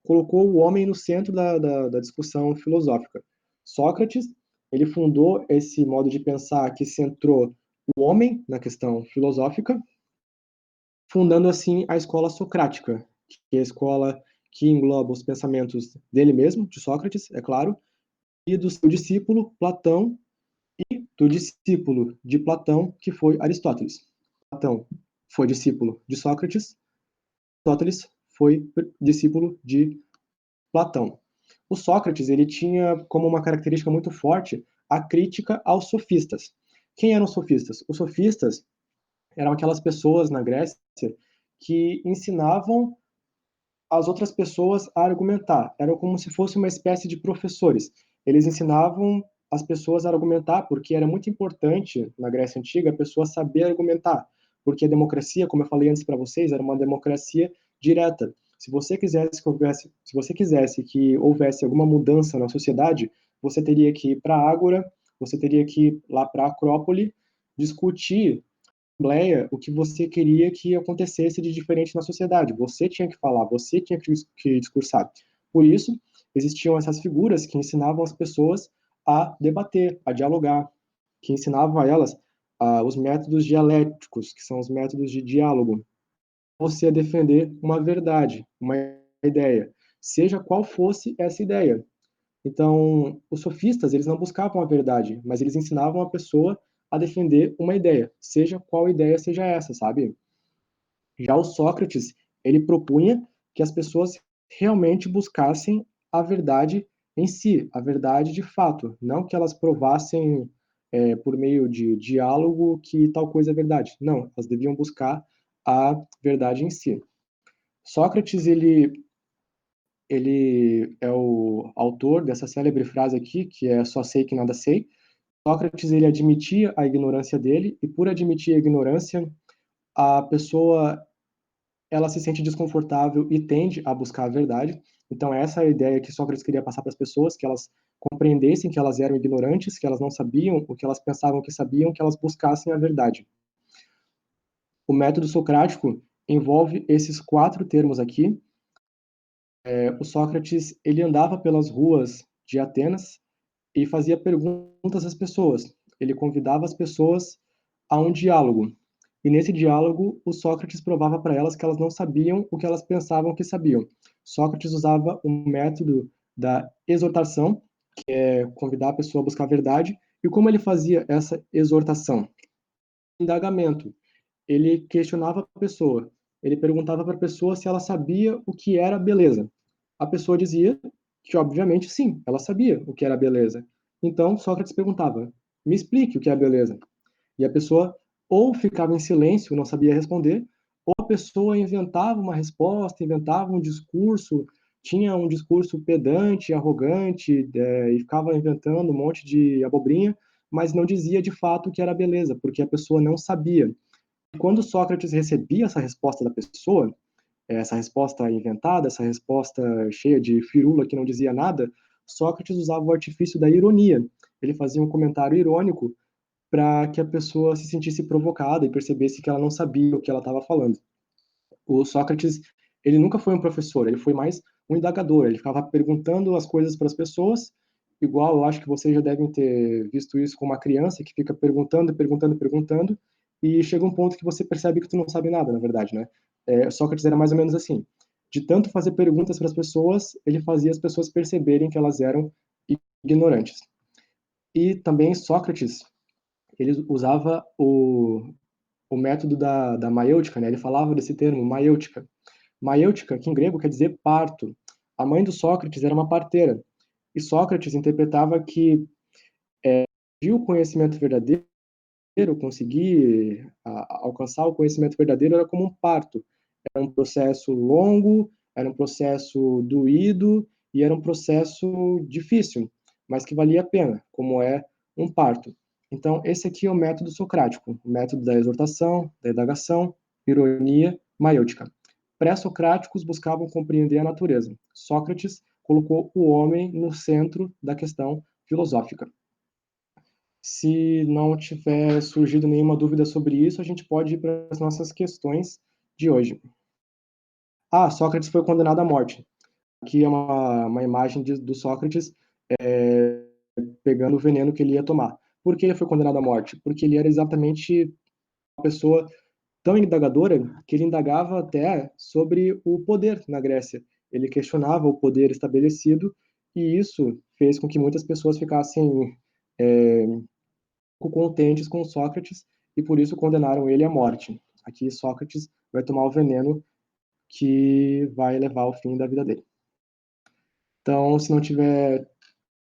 colocou o homem no centro da discussão filosófica. Sócrates, ele fundou esse modo de pensar que centrou o homem na questão filosófica, fundando assim a escola socrática, que é a escola que engloba os pensamentos dele mesmo, de Sócrates, é claro, e do seu discípulo Platão e do discípulo de Platão, que foi Aristóteles. Platão foi discípulo de Sócrates, Aristóteles foi discípulo de Platão. O Sócrates, ele tinha como uma característica muito forte a crítica aos sofistas. Quem eram os sofistas? Os sofistas eram aquelas pessoas na Grécia que ensinavam as outras pessoas a argumentar. Eram como se fosse uma espécie de professores. Eles ensinavam as pessoas a argumentar, porque era muito importante na Grécia Antiga a pessoa saber argumentar, porque a democracia, como eu falei antes para vocês, era uma democracia direta. Se você quisesse que houvesse alguma mudança na sociedade, você teria que ir para a Ágora, você teria que ir lá para a Acrópole, discutir Assembleia o que você queria que acontecesse de diferente na sociedade. Você tinha que falar, você tinha que discursar. Por isso, existiam essas figuras que ensinavam as pessoas a debater, a dialogar, que ensinavam a elas os métodos dialéticos, que são os métodos de diálogo. Você a defender uma verdade, uma ideia, seja qual fosse essa ideia. Então, os sofistas, eles não buscavam a verdade, mas eles ensinavam a pessoa a defender uma ideia, seja qual ideia seja essa, sabe? Já o Sócrates, ele propunha que as pessoas realmente buscassem a verdade em si, a verdade de fato, não que elas provassem por meio de diálogo que tal coisa é verdade. Não, elas deviam buscar a verdade em si. Sócrates, ele ele é o autor dessa célebre frase aqui, que é "só sei que nada sei". Sócrates, ele admitia a ignorância dele, e por admitir a ignorância, a pessoa, ela se sente desconfortável e tende a buscar a verdade. Então essa é a ideia que Sócrates queria passar para as pessoas, que elas compreendessem que elas eram ignorantes, que elas não sabiam o que elas pensavam que sabiam, que elas buscassem a verdade. O método socrático envolve esses 4 termos aqui. O Sócrates, ele andava pelas ruas de Atenas e fazia perguntas às pessoas. Ele convidava as pessoas a um diálogo. E nesse diálogo, o Sócrates provava para elas que elas não sabiam o que elas pensavam que sabiam. Sócrates usava o método da exortação, que é convidar a pessoa a buscar a verdade. E como ele fazia essa exortação? Indagamento. Ele questionava a pessoa. Ele perguntava para a pessoa se ela sabia o que era beleza. A pessoa dizia que, obviamente, sim, ela sabia o que era beleza. Então, Sócrates perguntava: me explique o que é beleza. E a pessoa ou ficava em silêncio, não sabia responder, ou a pessoa inventava uma resposta, inventava um discurso, tinha um discurso pedante, arrogante, e ficava inventando um monte de abobrinha, mas não dizia de fato o que era beleza, porque a pessoa não sabia. E quando Sócrates recebia essa resposta da pessoa, essa resposta inventada, essa resposta cheia de firula que não dizia nada, Sócrates usava o artifício da ironia. Ele fazia um comentário irônico para que a pessoa se sentisse provocada e percebesse que ela não sabia o que ela estava falando. O Sócrates, ele nunca foi um professor, ele foi mais um indagador, ele ficava perguntando as coisas para as pessoas, igual eu acho que vocês já devem ter visto isso com uma criança que fica perguntando, perguntando, perguntando, e chega um ponto que você percebe que tu não sabe nada, na verdade, né? Sócrates era mais ou menos assim. De tanto fazer perguntas para as pessoas, ele fazia as pessoas perceberem que elas eram ignorantes. E também Sócrates, ele usava o método da maiêutica, né? Ele falava desse termo, maiêutica. Maiêutica, que em grego quer dizer parto. A mãe do Sócrates era uma parteira. E Sócrates interpretava que o conhecimento verdadeiro, conseguir alcançar o conhecimento verdadeiro era como um parto. Era um processo longo, era um processo doído e era um processo difícil, mas que valia a pena, como é um parto. Então, esse aqui é o método socrático, o método da exortação, da indagação, ironia, maiêutica. Pré-socráticos buscavam compreender a natureza. Sócrates colocou o homem no centro da questão filosófica. Se não tiver surgido nenhuma dúvida sobre isso, a gente pode ir para as nossas questões de hoje. Sócrates foi condenado à morte. Aqui é uma imagem do Sócrates pegando o veneno que ele ia tomar. Por que ele foi condenado à morte? Porque ele era exatamente uma pessoa tão indagadora que ele indagava até sobre o poder na Grécia. Ele questionava o poder estabelecido e isso fez com que muitas pessoas ficassem contentes com Sócrates e por isso condenaram ele à morte. Aqui Sócrates vai tomar o veneno que vai levar ao fim da vida dele. Então, se não tiver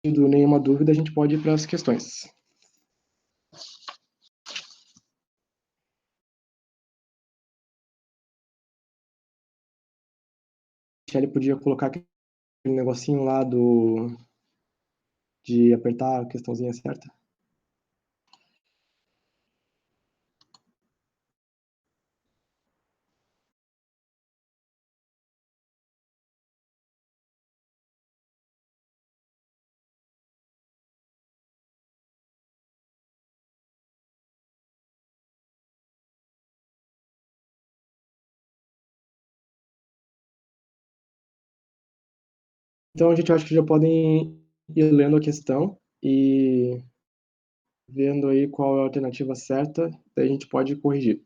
tido nenhuma dúvida, a gente pode ir para as questões. Ele podia colocar aquele negocinho lá de apertar a questãozinha certa. Então, a gente acha que já podem ir lendo a questão e vendo aí qual é a alternativa certa, daí a gente pode corrigir.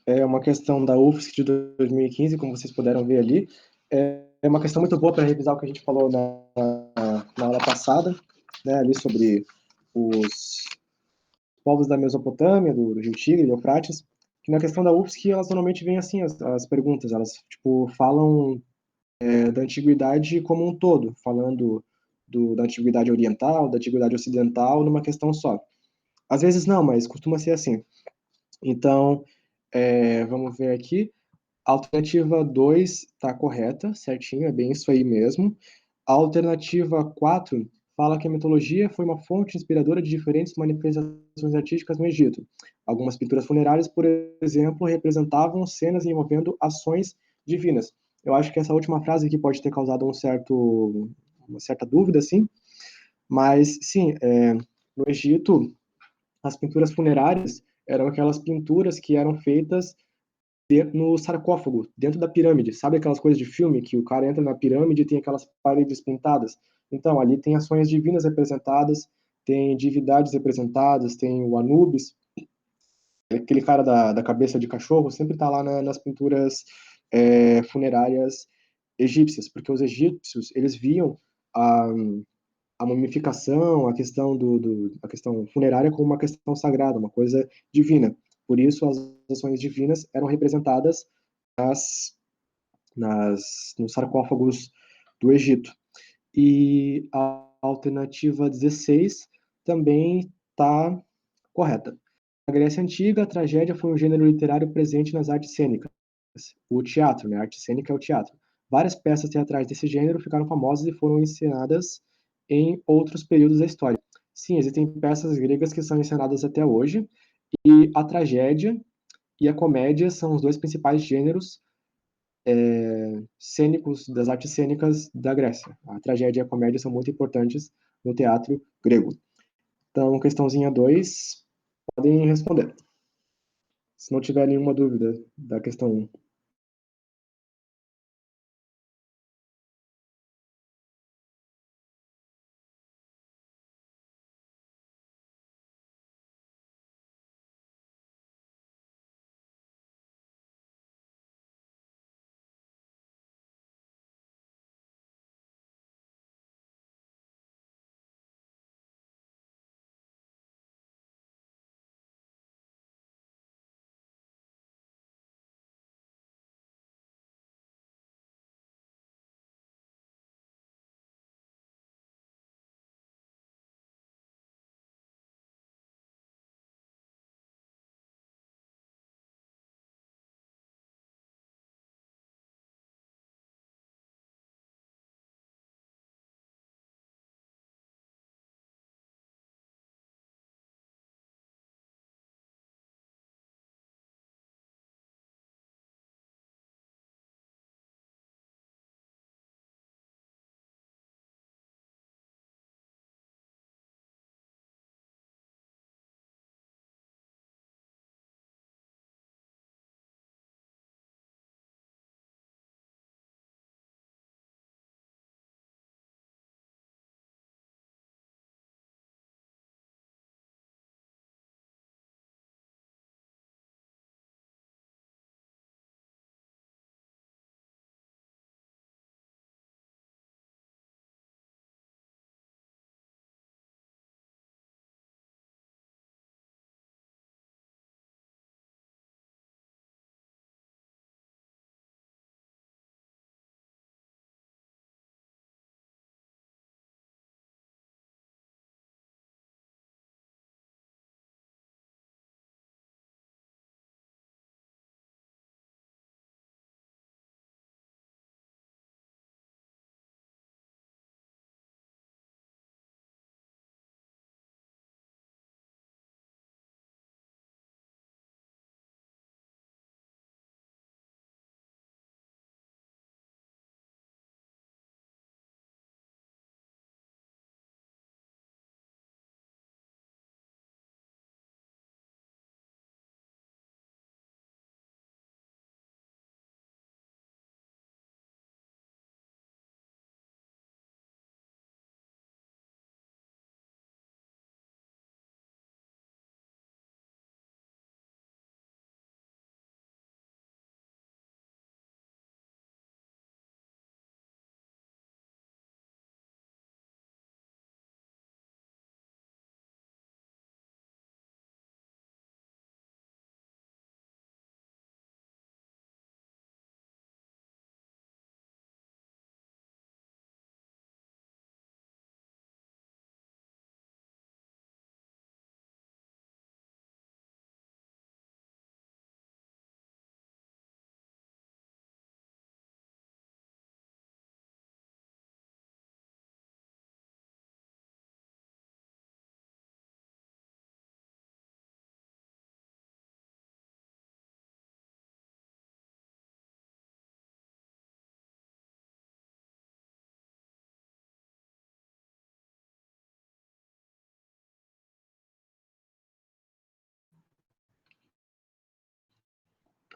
É uma questão da UFSC de 2015, como vocês puderam ver ali. É uma questão muito boa para revisar o que a gente falou na aula passada, né, ali sobre os povos da Mesopotâmia, do Rio Tigre, Eufrates, que na questão da UFSC, elas normalmente vêm assim, as perguntas, elas, tipo, falam da antiguidade como um todo, falando da antiguidade oriental, da antiguidade ocidental, numa questão só. Às vezes não, mas costuma ser assim. Então, vamos ver aqui. A alternativa 2 está correta, certinho, é bem isso aí mesmo. A alternativa 4 fala que a mitologia foi uma fonte inspiradora de diferentes manifestações artísticas no Egito. Algumas pinturas funerárias, por exemplo, representavam cenas envolvendo ações divinas. Eu acho que essa última frase aqui pode ter causado uma certa dúvida, sim, mas sim, no Egito, as pinturas funerárias eram aquelas pinturas que eram feitas no sarcófago, dentro da pirâmide. Sabe aquelas coisas de filme que o cara entra na pirâmide e tem aquelas paredes pintadas? Então, ali tem ações divinas representadas, tem divindades representadas, tem o Anubis, aquele cara da cabeça de cachorro, sempre está lá nas pinturas funerárias egípcias, porque os egípcios, eles viam a, a mumificação, a questão funerária como uma questão sagrada, uma coisa divina. Por isso, as ações divinas eram representadas nas, nos sarcófagos do Egito. E a alternativa 16 também está correta. Na Grécia Antiga, a tragédia foi um gênero literário presente nas artes cênicas. O teatro, né? A arte cênica é o teatro. Várias peças teatrais desse gênero ficaram famosas e foram encenadas em outros períodos da história. Sim, existem peças gregas que são encenadas até hoje, e a tragédia e a comédia são os dois principais gêneros cênicos, das artes cênicas da Grécia. A tragédia e a comédia são muito importantes no teatro grego. Então, questãozinha 2, podem responder. Se não tiver nenhuma dúvida da questão 1.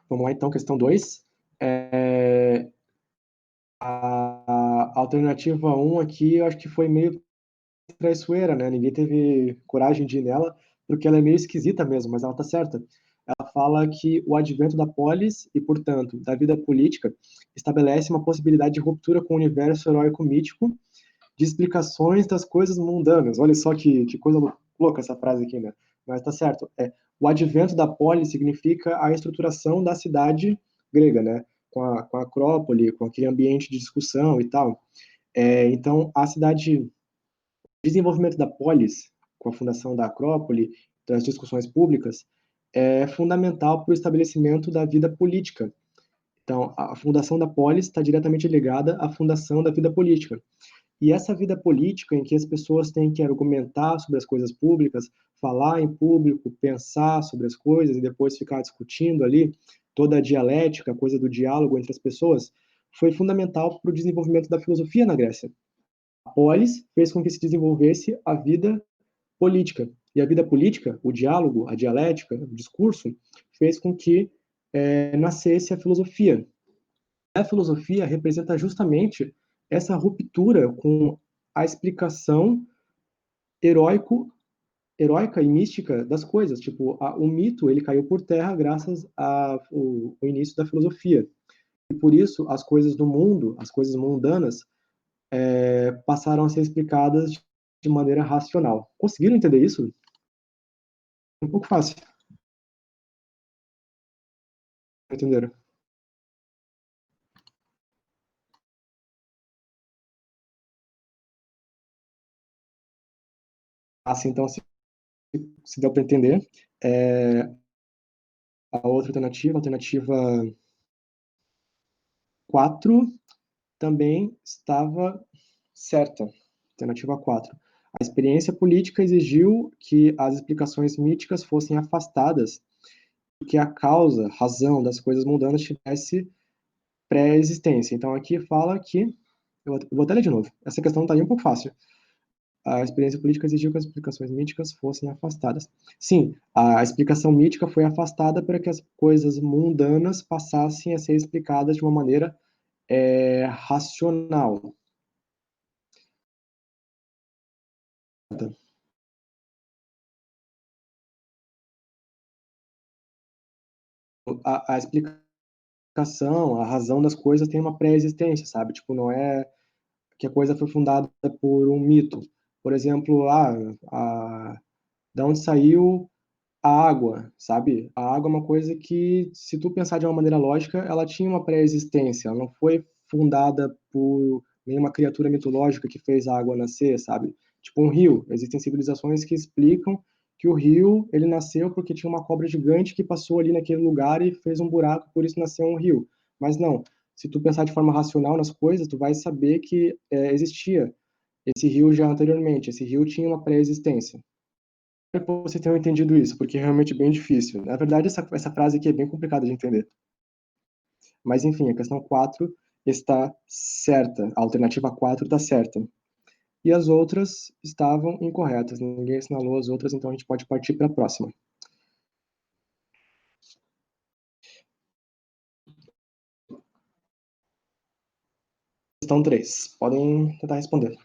Vamos lá, então, questão 2. A alternativa um aqui, eu acho que foi meio traiçoeira, né? Ninguém teve coragem de ir nela, porque ela é meio esquisita mesmo, mas ela tá certa. Ela fala que o advento da polis e, portanto, da vida política estabelece uma possibilidade de ruptura com o universo heróico mítico, de explicações das coisas mundanas. Olha só que coisa louca essa frase aqui, né? Mas tá certo. O advento da polis significa a estruturação da cidade grega, né? Com a Acrópole, com aquele ambiente de discussão e tal. Então, a cidade, o desenvolvimento da polis, com a fundação da Acrópole, das discussões públicas, é fundamental para o estabelecimento da vida política. Então, a fundação da polis está diretamente ligada à fundação da vida política. E essa vida política em que as pessoas têm que argumentar sobre as coisas públicas, falar em público, pensar sobre as coisas e depois ficar discutindo ali, toda a dialética, a coisa do diálogo entre as pessoas, foi fundamental para o desenvolvimento da filosofia na Grécia. A polis fez com que se desenvolvesse a vida política. E a vida política, o diálogo, a dialética, o discurso, fez com que nascesse a filosofia. A filosofia representa justamente essa ruptura com a explicação heróico, heróica e mística das coisas. Tipo, o mito ele caiu por terra graças ao início da filosofia. E por isso as coisas do mundo, as coisas mundanas, passaram a ser explicadas de maneira racional. Conseguiram entender isso? Um pouco fácil. Entenderam? Assim, então, se deu para entender. É, a outra alternativa, alternativa 4, também estava certa. Alternativa 4. A experiência política exigiu que as explicações míticas fossem afastadas e que a causa, razão das coisas mundanas tivesse pré-existência. Então aqui fala que, eu vou até ler de novo, essa questão está aí um pouco fácil. A experiência política exigiu que as explicações míticas fossem afastadas. Sim, a explicação mítica foi afastada para que as coisas mundanas passassem a ser explicadas de uma maneira racional. A explicação, a razão das coisas tem uma pré-existência, sabe? Tipo, não é que a coisa foi fundada por um mito. Por exemplo, da onde saiu a água, sabe? A água é uma coisa que, se tu pensar de uma maneira lógica, ela tinha uma pré-existência, ela não foi fundada por nenhuma criatura mitológica que fez a água nascer, sabe? Tipo um rio. Existem civilizações que explicam que o rio, ele nasceu porque tinha uma cobra gigante que passou ali naquele lugar e fez um buraco, por isso nasceu um rio. Mas não, se tu pensar de forma racional nas coisas, tu vai saber que existia esse rio já anteriormente, esse rio tinha uma pré-existência. Espero que vocês tenham entendido isso, porque é realmente bem difícil. Na verdade, essa frase aqui é bem complicada de entender. Mas, enfim, a questão 4 está certa. A alternativa 4 está certa. E as outras estavam incorretas. Ninguém assinalou as outras, então a gente pode partir para a próxima. Questão 3. Podem tentar responder.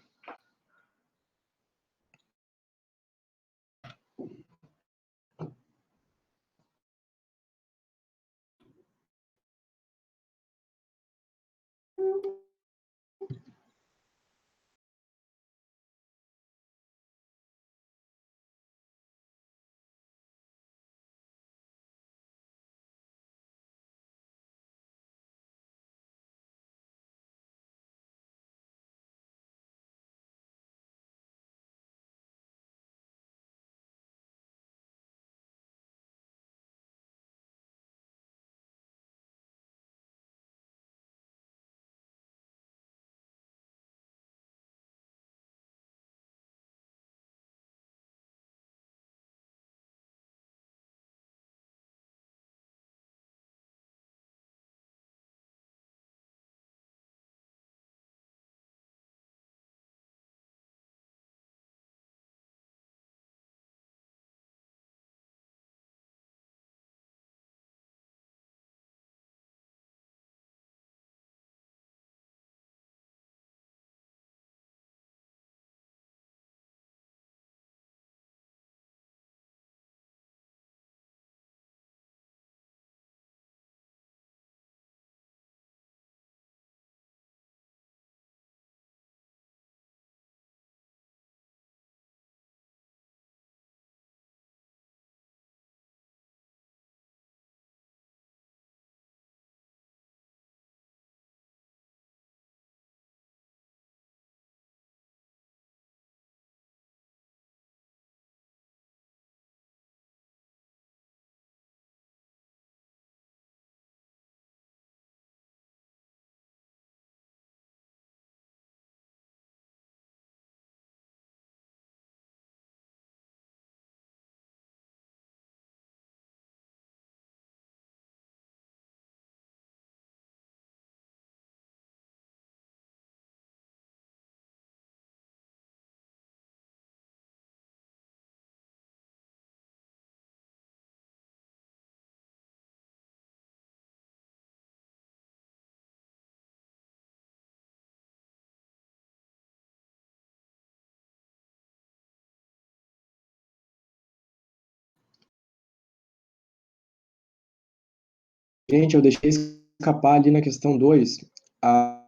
Gente, eu deixei escapar ali na questão 2. A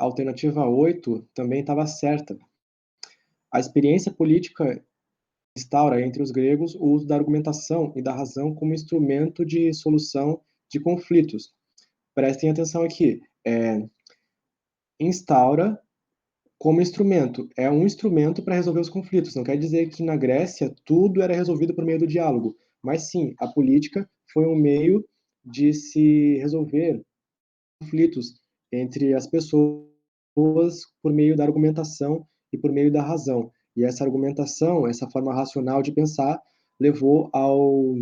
alternativa 8 também estava certa. A experiência política instaura entre os gregos o uso da argumentação e da razão como instrumento de solução de conflitos. Prestem atenção aqui. Instaura como instrumento. É um instrumento para resolver os conflitos. Não quer dizer que na Grécia tudo era resolvido por meio do diálogo. Mas sim, a política foi um meio de se resolver conflitos entre as pessoas por meio da argumentação e por meio da razão. E essa argumentação, essa forma racional de pensar, levou ao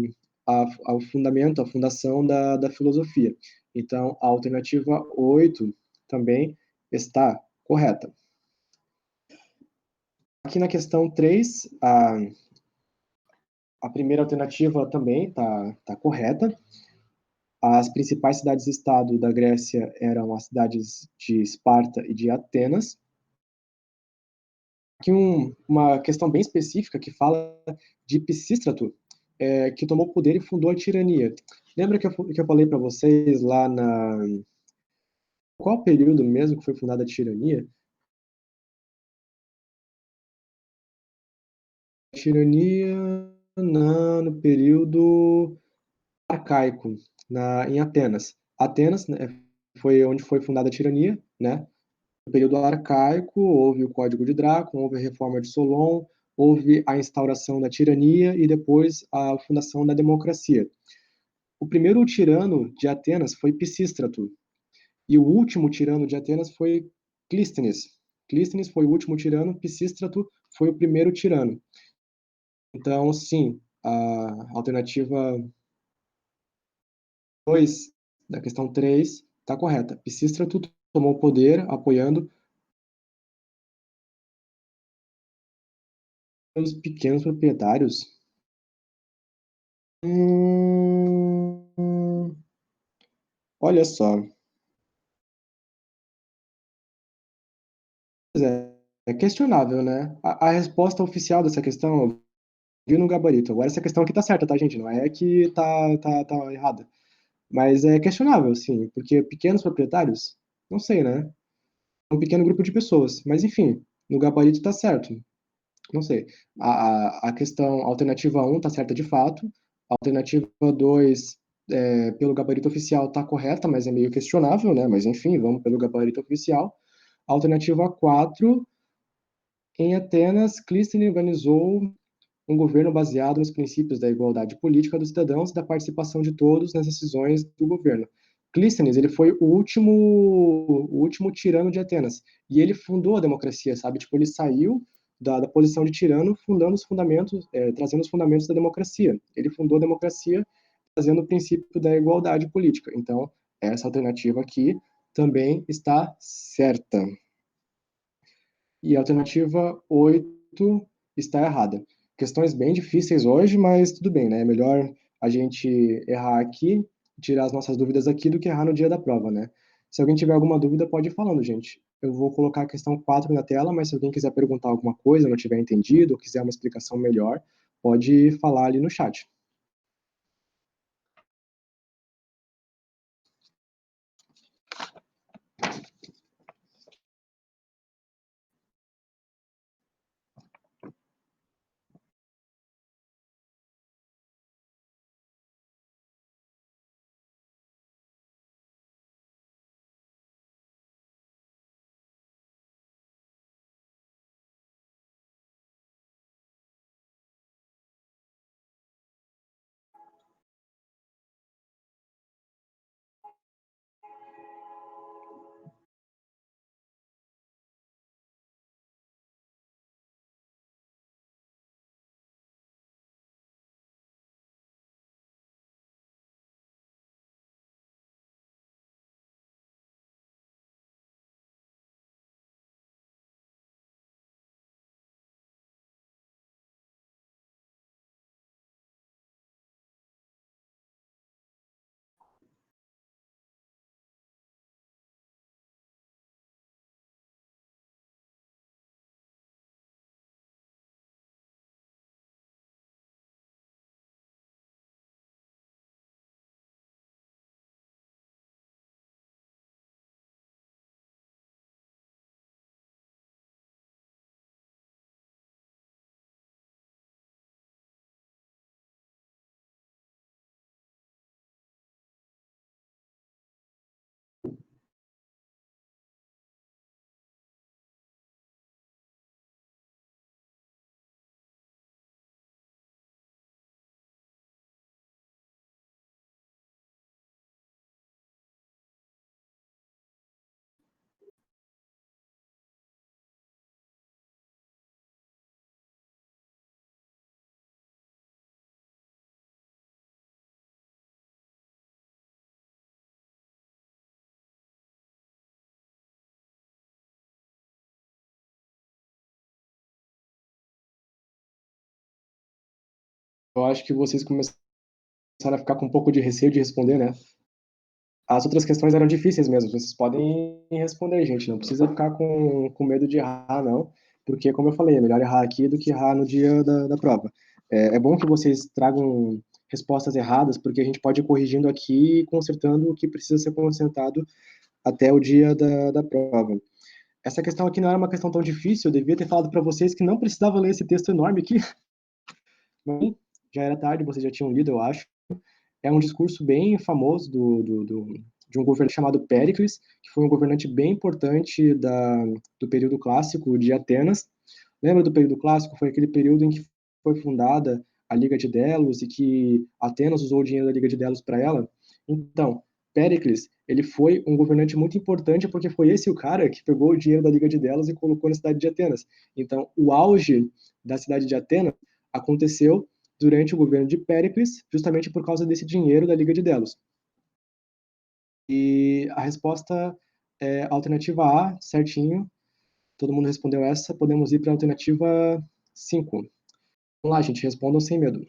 fundamento, à fundação da filosofia. Então, a alternativa 8 também está correta. Aqui na questão 3, a primeira alternativa também está correta. As principais cidades-estado da Grécia eram as cidades de Esparta e de Atenas. Aqui uma questão bem específica que fala de Pisístrato, que tomou poder e fundou a tirania. Lembra que eu falei para vocês lá na... Qual período mesmo que foi fundada a tirania? A tirania no período arcaico, em Atenas. Atenas, né, foi onde foi fundada a tirania, né? No período arcaico, houve o Código de Drácula, houve a reforma de Solon, houve a instauração da tirania e depois a fundação da democracia. O primeiro tirano de Atenas foi Pisístrato, e o último tirano de Atenas foi Clístenes. Clístenes foi o último tirano, Pisístrato foi o primeiro tirano. Então, sim, a alternativa 2 da questão 3 está correta. Pisístrato tomou o poder apoiando os pequenos proprietários. Olha só, é questionável, né? A resposta oficial dessa questão eu vi no gabarito. Agora essa questão aqui tá certa, tá, gente? Não é que tá errada. Mas é questionável, sim, porque pequenos proprietários, não sei, né? É um pequeno grupo de pessoas. Mas enfim, no gabarito tá certo. Não sei. A questão alternativa um tá certa de fato. A alternativa 2 pelo gabarito oficial, tá correta, mas é meio questionável, né? Mas enfim, vamos pelo gabarito oficial. A alternativa 4, em Atenas, Clístenes organizou um governo baseado nos princípios da igualdade política dos cidadãos e da participação de todos nas decisões do governo. Clístenes, ele foi o último tirano de Atenas, e ele fundou a democracia, sabe? Tipo, ele saiu da posição de tirano, fundando os fundamentos, trazendo os fundamentos da democracia. Ele fundou a democracia, trazendo o princípio da igualdade política. Então, essa alternativa aqui também está certa. E a alternativa 8 está errada. Questões bem difíceis hoje, mas tudo bem, né? É melhor a gente errar aqui, tirar as nossas dúvidas aqui, do que errar no dia da prova, né? Se alguém tiver alguma dúvida, pode ir falando, gente. Eu vou colocar a questão 4 na tela, mas se alguém quiser perguntar alguma coisa, não tiver entendido, ou quiser uma explicação melhor, pode falar ali no chat. eu acho que vocês começaram a ficar com um pouco de receio de responder, né? As outras questões eram difíceis mesmo, vocês podem responder, gente, não precisa ficar com medo de errar, não, porque, como eu falei, é melhor errar aqui do que errar no dia da prova. É bom que vocês tragam respostas erradas, porque a gente pode ir corrigindo aqui e consertando o que precisa ser consertado até o dia da prova. Essa questão aqui não era uma questão tão difícil, eu devia ter falado para vocês que não precisava ler esse texto enorme aqui, mas já era tarde, vocês já tinham lido, eu acho. É um discurso bem famoso de um governante chamado Péricles, que foi um governante bem importante do período clássico de Atenas. Lembra do período clássico? Foi aquele período em que foi fundada a Liga de Delos e que Atenas usou o dinheiro da Liga de Delos para ela. Então, Péricles, ele foi um governante muito importante porque foi esse o cara que pegou o dinheiro da Liga de Delos e colocou na cidade de Atenas. Então, o auge da cidade de Atenas aconteceu durante o governo de Péricles, justamente por causa desse dinheiro da Liga de Delos. E a resposta é alternativa A, certinho. Todo mundo respondeu essa. Podemos ir para a alternativa 5. Vamos lá, gente, respondam sem medo.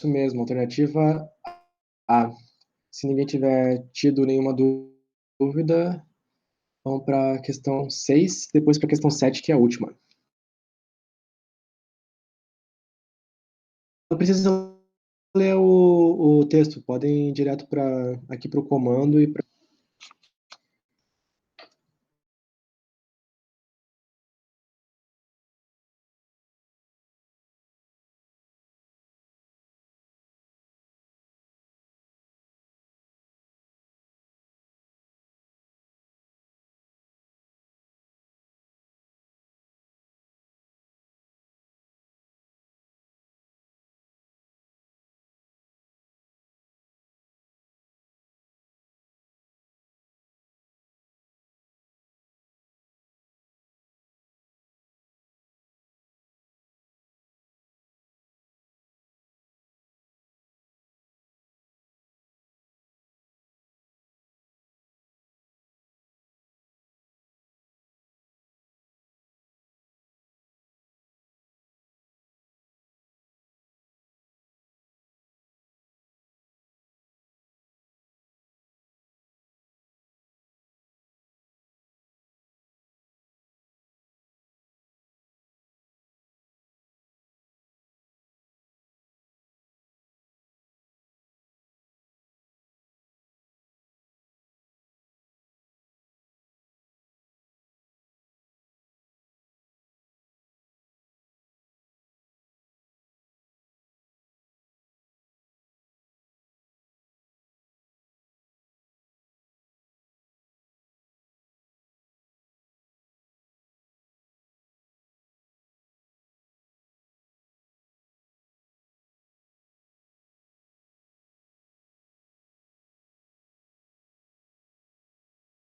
Isso mesmo, alternativa A. Se ninguém tiver tido nenhuma dúvida, vamos para a questão 6, depois para a questão 7, que é a última. Não precisa ler o texto, podem ir direto aqui para o comando e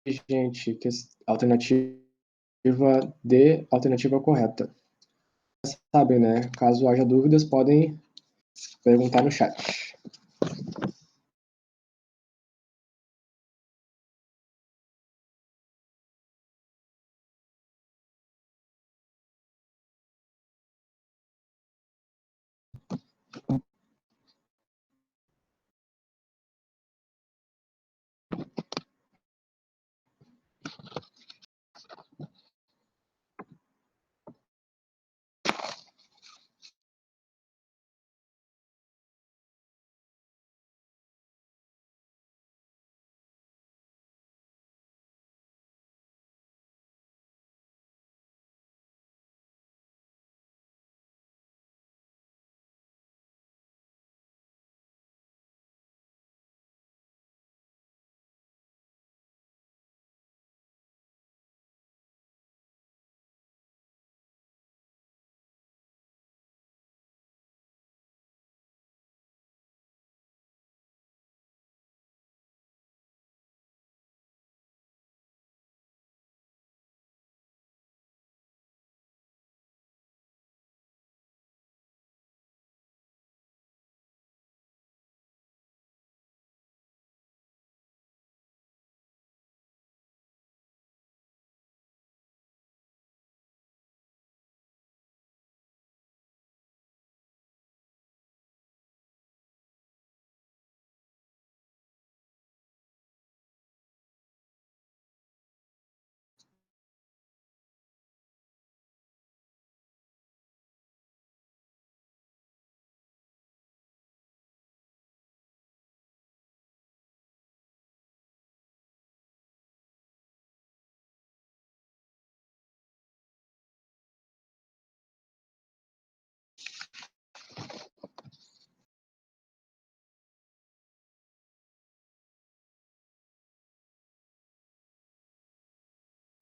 gente, alternativa D, alternativa correta. Sabem, né? Caso haja dúvidas, podem perguntar no chat.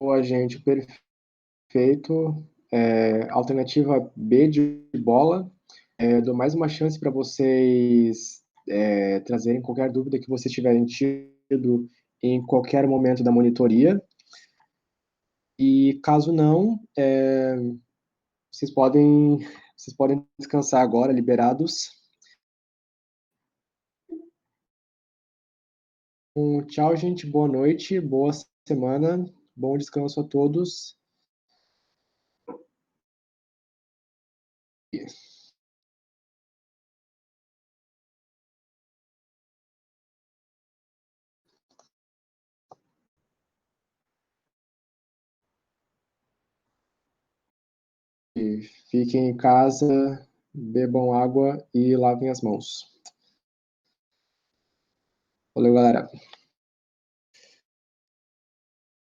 Boa, gente, perfeito. Alternativa B de bola. Dou mais uma chance para vocês trazerem qualquer dúvida que vocês tiverem tido em qualquer momento da monitoria. E caso não, vocês podem, vocês podem descansar agora, liberados. Tchau, gente. Boa noite, boa semana, bom descanso a todos. E fiquem em casa, bebam água e lavem as mãos. Valeu, galera.